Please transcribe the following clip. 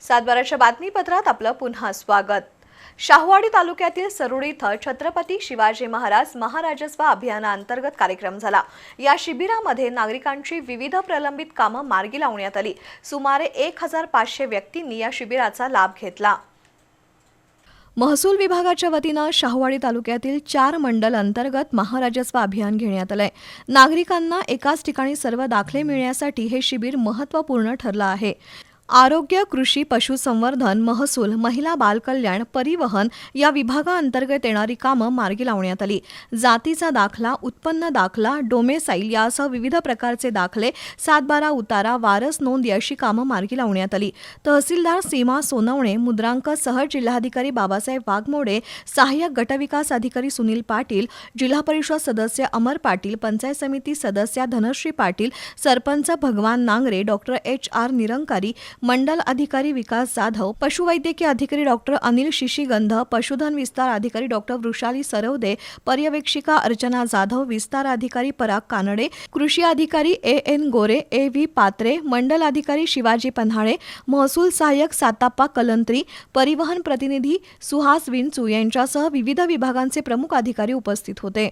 सातबाराच्या बातमीपत्रात आपलं पुन्हा स्वागत। शाहूवाडी तालुक्यातील सरुड इथं छत्रपती शिवाजी महाराज महाराजस्व अभियानाअंतर्गत कार्यक्रम झाला। या शिबिरामध्ये नागरिकांची विविध प्रलंबित कामं मार्गी लावण्यात आली। सुमारे 1500 व्यक्तींनी या शिबिराचा लाभ घेतला। महसूल विभागाच्या वतीनं शाहूवाडी तालुक्यातील 4 मंडल अंतर्गत महाराजस्व अभियान घेण्यात आलंय। नागरिकांना एकाच ठिकाणी सर्व दाखले मिळण्यासाठी हे शिबिर महत्त्वपूर्ण ठरलं आहे। आरोग्य, कृषी, पशुसंवर्धन, महसूल, महिला बालकल्याण, परिवहन या विभागाअंतर्गत येणारी कामं मार्गी लावण्यात आली। जातीचा दाखला, उत्पन्न दाखला, डोमेसाईल यासह विविध प्रकारचे दाखले, 7/12 उतारा, वारस नोंद अशी कामं मार्गी लावण्यात आली। तहसीलदार सीमा सोनवणे, मुद्रांक सह जिल्हाधिकारी बाबासाहेब वाघमोडे, सहाय्यक गटविकास अधिकारी सुनील पाटील, जिल्हा परिषद सदस्य अमर पाटील, पंचायत समिती सदस्या धनश्री पाटील, सरपंच भगवान नांगरे, डॉक्टर HR निरंकारी, मंडल अधिकारी विकास जाधव, पशुवैद्यकीय अधिकारी डॉक्टर अनिल शिशीगंध, पशुधन विस्तार अधिकारी डॉक्टर वृषाली सरवदे, पर्यवेक्षिका अर्चना जाधव, विस्तार अधिकारी पराग कानडे, कृषी अधिकारी AN गोरे, AV पात्रे, मंडल अधिकारी शिवाजी पन्हाळे, महसूल सहाय्यक साताप्पा कलंत्री, परिवहन प्रतिनिधी सुहास विंचू यांच्यासह विविध विभागांचे प्रमुख अधिकारी उपस्थित होते।